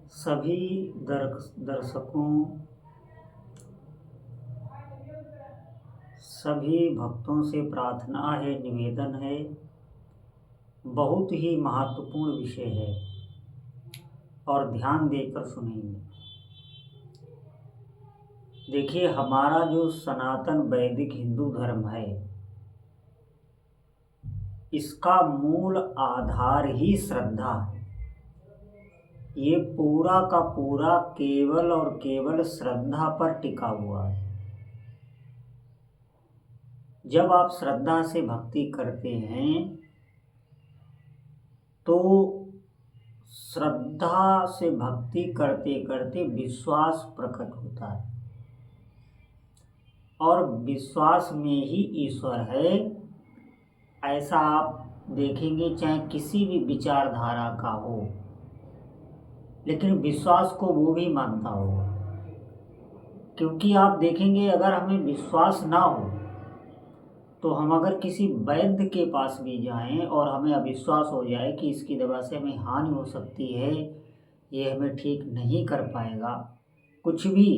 सभी दर्शकों, सभी भक्तों से प्रार्थना है, निवेदन है। बहुत ही महत्वपूर्ण विषय है और ध्यान देकर सुनेंगे। देखिए, हमारा जो सनातन वैदिक हिंदू धर्म है, इसका मूल आधार ही श्रद्धा है। ये पूरा का पूरा केवल और केवल श्रद्धा पर टिका हुआ है। जब आप श्रद्धा से भक्ति करते हैं तो श्रद्धा से भक्ति करते करते विश्वास प्रकट होता है और विश्वास में ही ईश्वर है। ऐसा आप देखेंगे, चाहे किसी भी विचारधारा का हो, लेकिन विश्वास को वो भी मानता होगा। क्योंकि आप देखेंगे, अगर हमें विश्वास ना हो तो हम अगर किसी वैद्य के पास भी जाएं और हमें अविश्वास हो जाए कि इसकी दवा से हमें हानि हो सकती है, ये हमें ठीक नहीं कर पाएगा, कुछ भी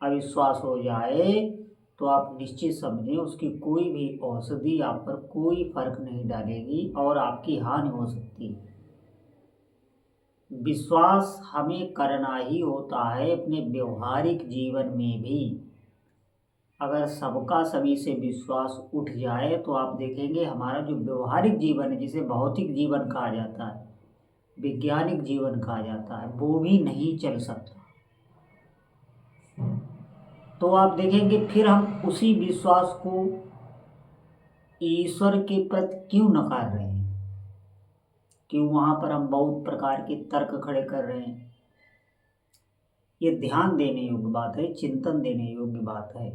अविश्वास हो जाए, तो आप निश्चित समझें उसकी कोई भी औषधि आप पर कोई फर्क नहीं डालेगी और आपकी हानि हो सकती है। विश्वास हमें करना ही होता है अपने व्यवहारिक जीवन में भी। अगर सबका सभी से विश्वास उठ जाए तो आप देखेंगे हमारा जो व्यवहारिक जीवन है, जिसे भौतिक जीवन कहा जाता है, वैज्ञानिक जीवन कहा जाता है, वो भी नहीं चल सकता। तो आप देखेंगे फिर हम उसी विश्वास को ईश्वर के प्रति क्यों नकार रहे हैं, क्यों वहाँ पर हम बहुत प्रकार के तर्क खड़े कर रहे हैं। ये ध्यान देने योग्य बात है, चिंतन देने योग्य बात है।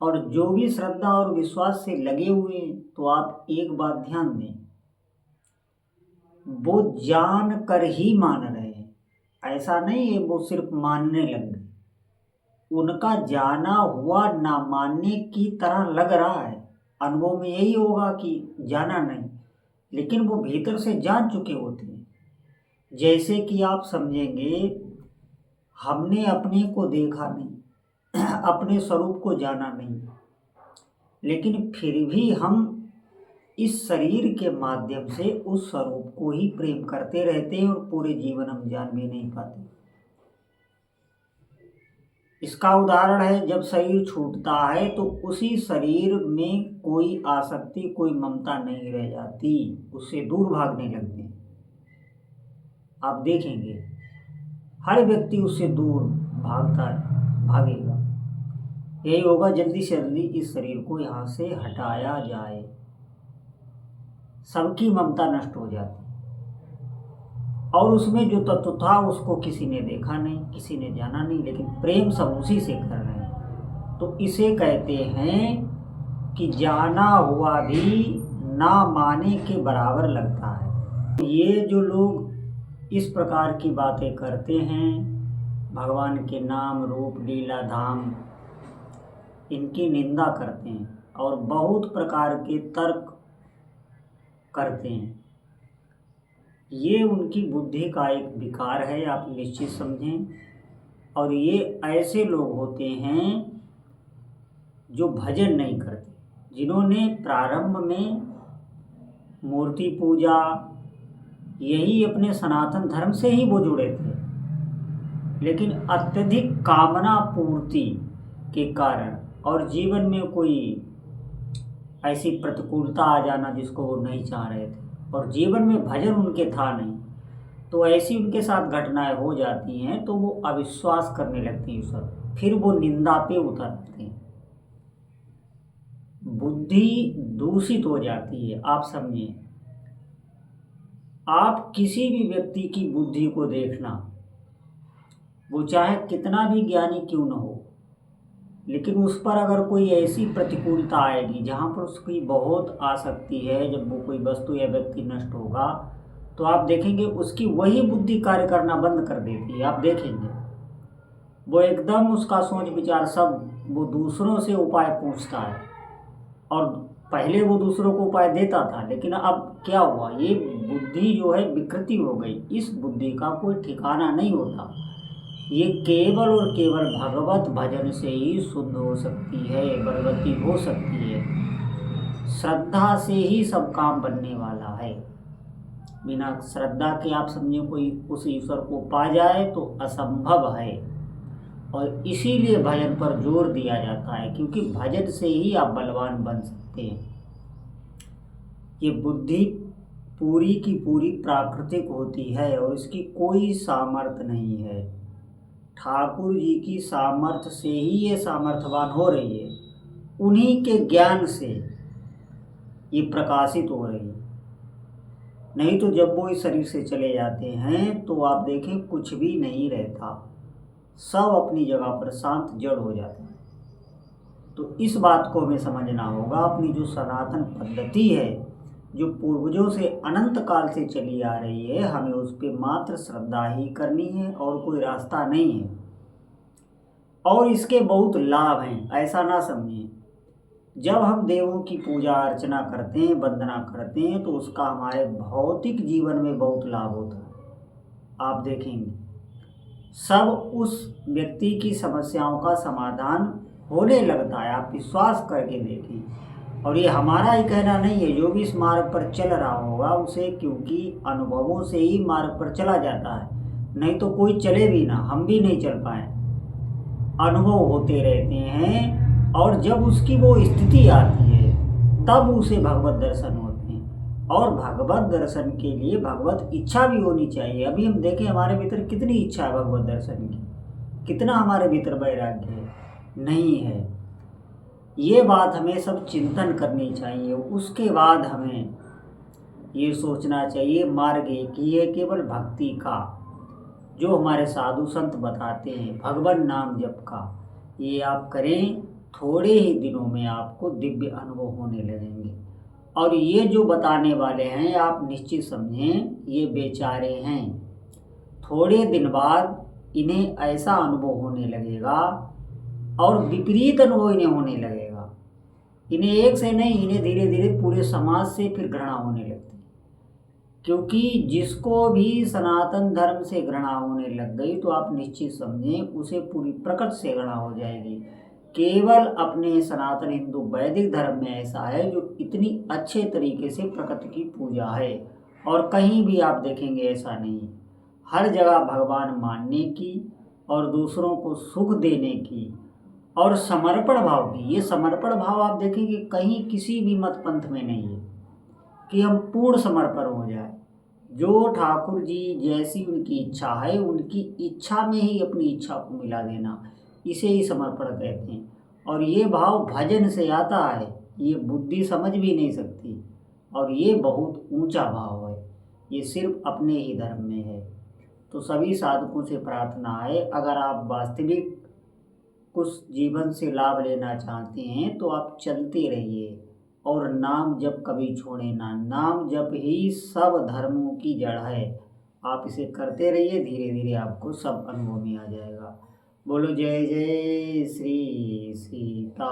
और जो भी श्रद्धा और विश्वास से लगे हुए हैं, तो आप एक बात ध्यान दें, वो जान कर ही मान रहे हैं। ऐसा नहीं है वो सिर्फ मानने लग गए, उनका जाना हुआ ना मानने की तरह लग रहा है। अनुभव में यही होगा कि जाना नहीं, लेकिन वो भीतर से जान चुके होते हैं। जैसे कि आप समझेंगे, हमने अपने को देखा नहीं, अपने स्वरूप को जाना नहीं, लेकिन फिर भी हम इस शरीर के माध्यम से उस स्वरूप को ही प्रेम करते रहते हैं और पूरे जीवन हम जान भी नहीं पाते। इसका उदाहरण है, जब शरीर छूटता है तो उसी शरीर में कोई आसक्ति, कोई ममता नहीं रह जाती, उससे दूर भागने लगते हैं। आप देखेंगे हर व्यक्ति उससे दूर भागता है, भागेगा। यही होगा, जल्दी से जल्दी इस शरीर को यहाँ से हटाया जाए। सबकी ममता नष्ट हो जाती और उसमें जो तत्व था उसको किसी ने देखा नहीं, किसी ने जाना नहीं, लेकिन प्रेम सब उसी से कर रहे हैं। तो इसे कहते हैं कि जाना हुआ भी ना माने के बराबर लगता है। ये जो लोग इस प्रकार की बातें करते हैं, भगवान के नाम, रूप, लीला, धाम, इनकी निंदा करते हैं और बहुत प्रकार के तर्क करते हैं, ये उनकी बुद्धि का एक विकार है, आप निश्चित समझें। और ये ऐसे लोग होते हैं जो भजन नहीं करते, जिन्होंने प्रारंभ में मूर्ति पूजा, यही अपने सनातन धर्म से ही वो जुड़े थे, लेकिन अत्यधिक कामना पूर्ति के कारण और जीवन में कोई ऐसी प्रतिकूलता आ जाना जिसको वो नहीं चाह रहे थे, और जीवन में भजन उनके था नहीं, तो ऐसी उनके साथ घटनाएं हो जाती हैं, तो वो अविश्वास करने लगती हैं ईश्वर, फिर वो निंदा पे उतरते हैं, बुद्धि दूषित हो जाती है। आप समझिए, आप किसी भी व्यक्ति की बुद्धि को देखना, वो चाहे कितना भी ज्ञानी क्यों न हो, लेकिन उस पर अगर कोई ऐसी प्रतिकूलता आएगी जहाँ पर उसकी बहुत आसक्ति है, जब वो कोई वस्तु या व्यक्ति नष्ट होगा, तो आप देखेंगे उसकी वही बुद्धि कार्य करना बंद कर देती है। आप देखेंगे वो एकदम, उसका सोच विचार सब, वो दूसरों से उपाय पूछता है और पहले वो दूसरों को उपाय देता था, लेकिन अब क्या हुआ, ये बुद्धि जो है विकृति हो गई। इस बुद्धि का कोई ठिकाना नहीं होता। ये केवल और केवल भगवत भजन से ही शुद्ध हो सकती है, बलवती हो सकती है। श्रद्धा से ही सब काम बनने वाला है। बिना श्रद्धा के आप समझिए कोई उस ईश्वर को पा जाए तो असंभव है। और इसीलिए भजन पर जोर दिया जाता है, क्योंकि भजन से ही आप बलवान बन सकते हैं। ये बुद्धि पूरी की पूरी प्राकृतिक होती है और इसकी कोई सामर्थ्य नहीं है। ठाकुर जी की सामर्थ्य से ही ये सामर्थ्यवान हो रही है, उन्हीं के ज्ञान से ये प्रकाशित हो रही है। नहीं तो जब वो इस शरीर से चले जाते हैं तो आप देखें कुछ भी नहीं रहता, सब अपनी जगह पर शांत जड़ हो जाते हैं। तो इस बात को हमें समझना होगा, अपनी जो सनातन पद्धति है, जो पूर्वजों से अनंत काल से चली आ रही है, हमें उस पर मात्र श्रद्धा ही करनी है और कोई रास्ता नहीं है। और इसके बहुत लाभ हैं, ऐसा ना समझिए। जब हम देवों की पूजा अर्चना करते हैं, वंदना करते हैं, तो उसका हमारे भौतिक जीवन में बहुत लाभ होता है। आप देखेंगे सब उस व्यक्ति की समस्याओं का समाधान होने लगता है, आप विश्वास करके देखें। और ये हमारा ही कहना नहीं है, जो भी इस मार्ग पर चल रहा होगा उसे, क्योंकि अनुभवों से ही मार्ग पर चला जाता है। नहीं तो कोई चले भी ना, हम भी नहीं चल पाए, अनुभव होते रहते हैं। और जब उसकी वो स्थिति आती है तब उसे भगवत दर्शन होते हैं। और भगवत दर्शन के लिए भगवत इच्छा भी होनी चाहिए। अभी हम देखें हमारे भीतर कितनी इच्छा है भगवत दर्शन की, कितना हमारे भीतर वैराग्य है, नहीं है। ये बात हमें सब चिंतन करनी चाहिए। उसके बाद हमें ये सोचना चाहिए मार्ग एक ही है, केवल भक्ति का, जो हमारे साधु संत बताते हैं, भगवान नाम जप का। ये आप करें, थोड़े ही दिनों में आपको दिव्य अनुभव होने लगेंगे। और ये जो बताने वाले हैं आप निश्चित समझें, ये बेचारे हैं। थोड़े दिन बाद इन्हें ऐसा अनुभव होने लगेगा और विपरीत अनुभव इन्हें होने लगेगा। इन्हें एक से नहीं, इन्हें धीरे धीरे पूरे समाज से फिर घृणा होने लगती है। क्योंकि जिसको भी सनातन धर्म से घृणा होने लग गई तो आप निश्चित समझें उसे पूरी प्रकृति से घृणा हो जाएगी। केवल अपने सनातन हिंदू वैदिक धर्म में ऐसा है जो इतनी अच्छे तरीके से प्रकृति की पूजा है, और कहीं भी आप देखेंगे ऐसा नहीं। हर जगह भगवान मानने की और दूसरों को सुख देने की और समर्पण भाव की, ये समर्पण भाव आप देखेंगे कहीं किसी भी मत पंथ में नहीं है कि हम पूर्ण समर्पण हो जाए। जो ठाकुर जी जैसी उनकी इच्छा है, उनकी इच्छा में ही अपनी इच्छा को मिला देना, इसे ही समर्पण कहते हैं। और ये भाव भजन से आता है, ये बुद्धि समझ भी नहीं सकती, और ये बहुत ऊंचा भाव है, ये सिर्फ अपने ही धर्म में है। तो सभी साधकों से प्रार्थना है, अगर आप वास्तविक कुछ जीवन से लाभ लेना चाहते हैं तो आप चलते रहिए और नाम जप कभी छोड़े ना। नाम जप ही सब धर्मों की जड़ है। आप इसे करते रहिए, धीरे धीरे आपको सब अनुभव में आ जाएगा। बोलो जय जय श्री सीताराम।